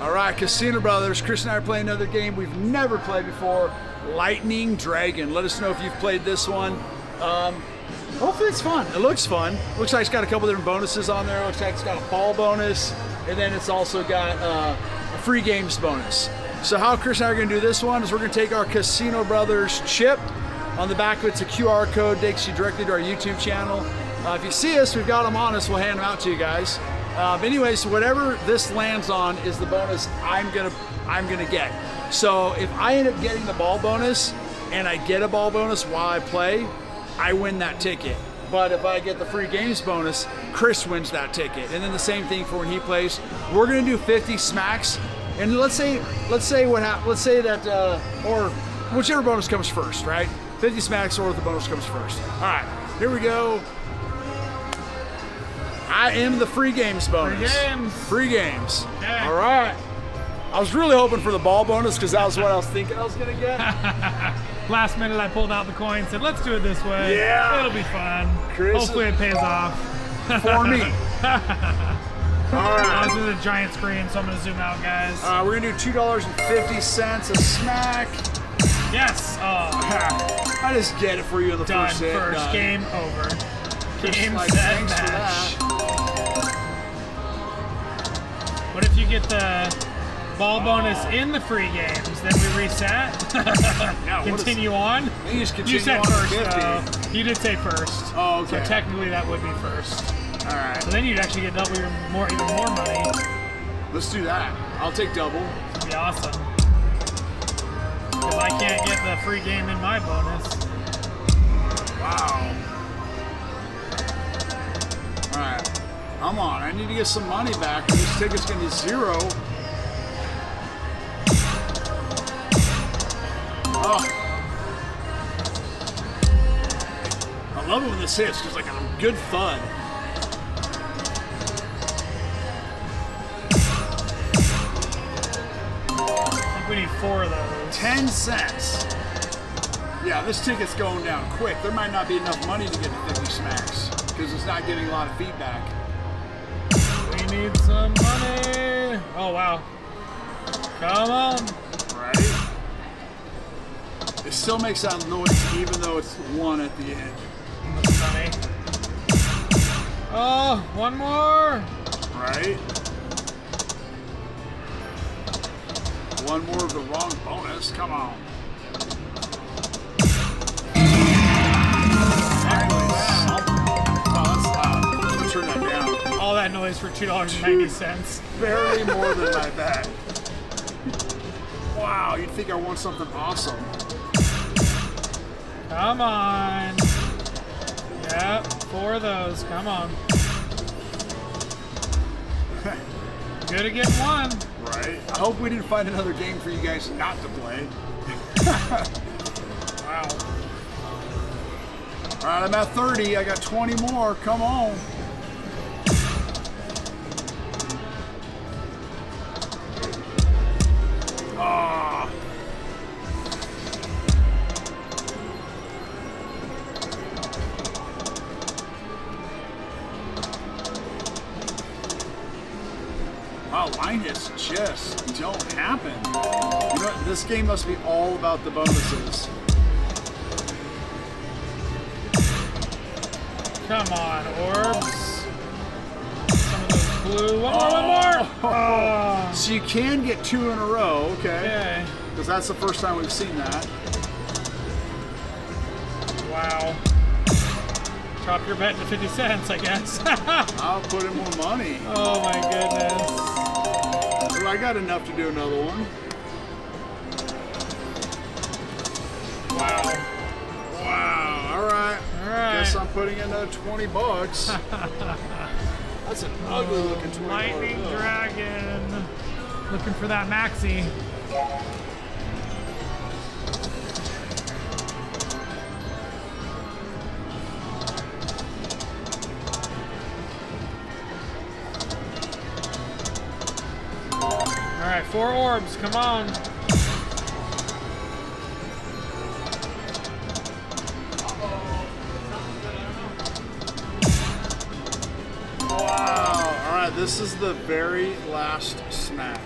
All right, Casino Brothers. Chris and I are playing another game we've never played before, Lightning Dragon. Let us know if you've played this one. Hopefully it's fun. It looks fun. Looks like it's got a couple different bonuses on there. Looks like it's got a ball bonus, and then it's also got a free games bonus. So how Chris and I are going to do this one is we're going to take our Casino Brothers chip. On the back of it's a QR code, takes you directly to our YouTube channel. If you see us, we've got them on us. We'll hand them out to you guys. Anyways, whatever this lands on is the bonus I'm gonna get. So if I end up getting the ball bonus and I get a ball bonus while I play, I win that ticket. But if I get the free games bonus, Chris wins that ticket. And then the same thing for when he plays. We're gonna do 50 smacks, and let's say that or whichever bonus comes first, right? 50 smacks or the bonus comes first. All right, here we go. I am the free games bonus. Free games. Okay. All right. I was really hoping for the ball bonus because that was what I was thinking I was going to get. Last minute I pulled out the coin, said let's do it this way. Yeah. It'll be fun. Chris, hopefully it pays off. For me. All right. This is a giant screen, so I'm going to zoom out, guys. We're going to do $2.50 a smack. Yes. I just get it for you in the Done. first hit. First Done. game over. Game, Like, set, thanks for match. that. What if you get the ball bonus in the free games, then we reset? Yeah, Continue on? You just continue You said on first, 50. though. You did say first. Oh, okay. So technically that would be first. All right. So then you'd actually get double even more money. Let's do that. I'll take double. That'd be awesome. Because I can't get the free game in my bonus. Wow. All right. Come on. I need to get some money back. This ticket's going to be zero. Oh. I love it when this hits because like a good thud. I think we need 4 of those. 10 cents. Yeah, this ticket's going down quick. There might not be enough money to get to 50 smacks because it's not getting a lot of feedback. We need some money. Oh, wow. Come on. Right? It still makes that noise even though it's 1 at the end. That's funny. Oh, one more. Right? One more of the wrong bonus. Come on. Turn that down. All that noise for $2.90. Barely more than I bet. Wow, you'd think I want something awesome. Come on. Yep, 4 of those. Come on. Good to get 1. Right? I hope we didn't find another game for you guys not to play. Wow. All right, I'm at 30. I got 20 more. Come on. Ah. Wow, line hits just don't happen. You know what? This game must be all about the bonuses. Come on, orbs. Some of those blue. One more. Oh. So you can get 2 in a row, okay? Okay. Because that's the first time we've seen that. Wow. Chop your bet to 50 cents, I guess. I'll put in more money. Oh my goodness. Well, I got enough to do another one. Wow. Wow, all right. All right. Guess I'm putting in another 20 bucks. That's an ugly looking 20 Lightning Dragon. Looking for that maxi. All right, 4 orbs, come on. Wow, all right, this is the very last smack.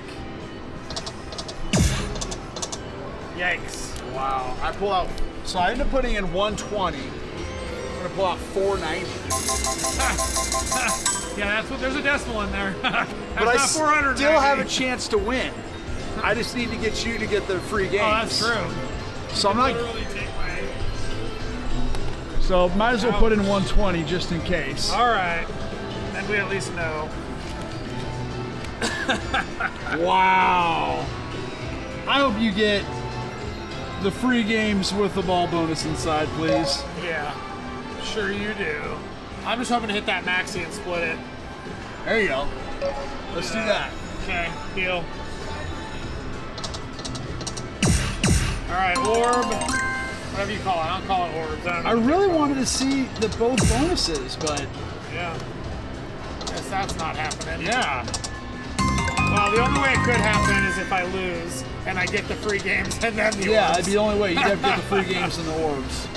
Yikes. Wow. I pull out. So I end up putting in 120. I'm gonna pull out 490. Yeah, that's what. There's a decimal in there. That's But I not 400. still have a chance to win. I just need to get you to get the free games. Oh, that's true. So I'm not. Literally take my. So might as well put in 120 just in case. All right. Then we at least know. Wow. I hope you get the free games with the ball bonus inside, please. Yeah. Sure you do. I'm just hoping to hit that maxi and split it. There you go. Let's do that. Okay, deal. All right, orb. Whatever you call it. I don't call it orbs. I really wanted to see the both bonuses, but Yeah. Guess that's not happening. yeah. Well, the only way it could happen is if I lose and I get the free games and then the Yeah, orbs. that'd be the only way. You'd have to get the free games and the orbs.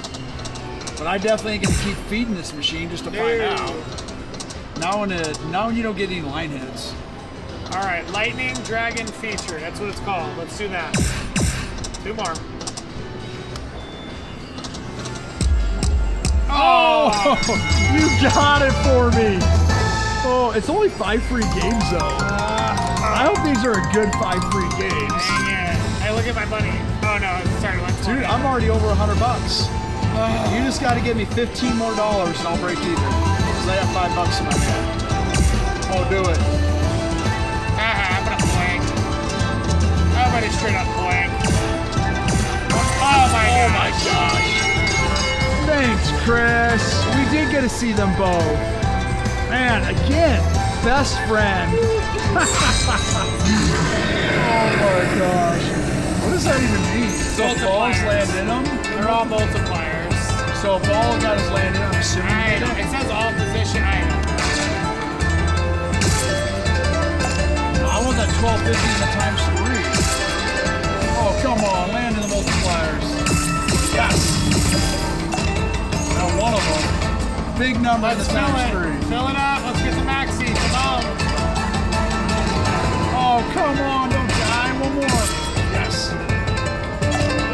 But I definitely ain't gonna keep feeding this machine just to find out. Now when you don't get any line hits. All right, lightning dragon feature. That's what it's called. Let's do that. 2 more. Oh, you got it for me. Oh, it's only 5 free games though. I hope these are a good 5 free games. Dang it. Hey, look at my money. Oh no, sorry, 120. Dude, I'm already over $100. You just got to give me $15 more and I'll break even. Because I have $5 in my account. Oh, do it. I'm gonna blank. I'm gonna straight up blank. Oh my gosh. Thanks, Chris. We did get to see them both. Man, again, best friend. Oh my gosh. What does that even mean? So if balls land in them? They're all multipliers. So if ball got his land in, I'm assuming he Item. did. It says all position item. I want that 1250 times 3. Oh, come on, land in the multipliers. Yes. Now one of them. Big number in the times 3. Fill it up. Let's get the maxi. Come on. Oh, come on, don't die. One more. Yes.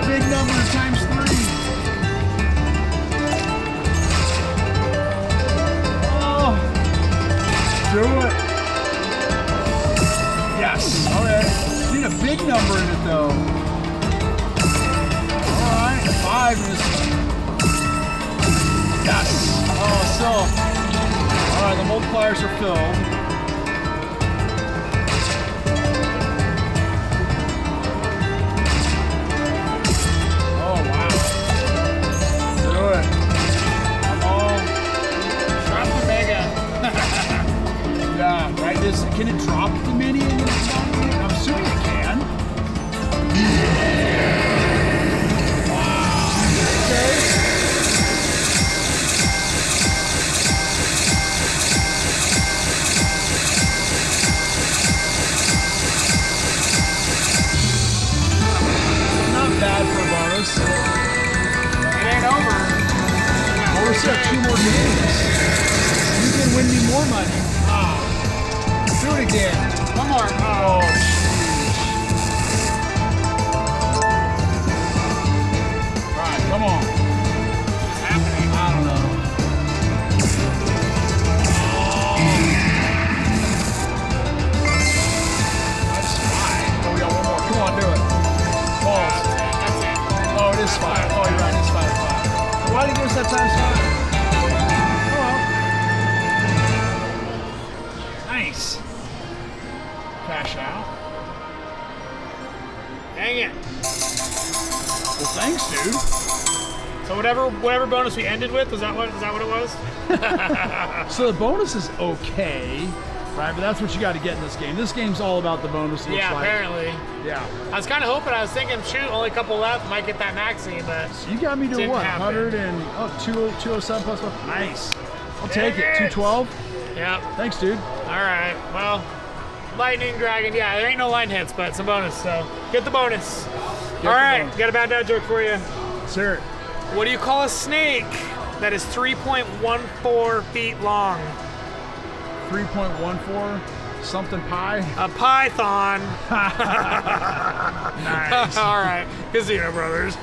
Big number times 3. Oh. Do it. Yes. Okay. Need a big number in it though. Alright. 5 is. Yes. Oh, so. Alright, the multipliers are filled. Oh, wow. Do it. Come on. Drop the mega. Yeah, right. Can it drop the mini and then it's not mini? I'm assuming it can. Wow. Okay. Not bad for a bonus. It ain't over. Oh, we still have 2 more games. You can win me more money. Do it again. One more. Oh, Alright, come on. What's happening? I don't know. That's 5. Oh, we got 1 more. Come on, do it. Balls. That's it. Oh, it is 5. Oh, you're right. It's 5. Why did you give us that times 5? Oh, well. Nice. Cash out. Dang it. Well, thanks, dude. So whatever bonus we ended with, is that what it was? So the bonus is okay, right? But that's what you got to get in this game. This game's all about the bonus. Looks Yeah, like. apparently. Yeah. I was kind of hoping. I was thinking, shoot, only a couple left, might get that maxi, but So you got me to Didn't what? happen. 207 plus 1. Nice. I'll take it. 212. yeah. Thanks, dude. All right. Well, lightning dragon. Yeah, there ain't no line hits, but some bonus. So get the bonus. the All right, bonus. got a bad dad joke for you. Sir. What do you call a snake that is 3.14 feet long? 3.14 something pi. A python. Nice. All right, Casino Brothers.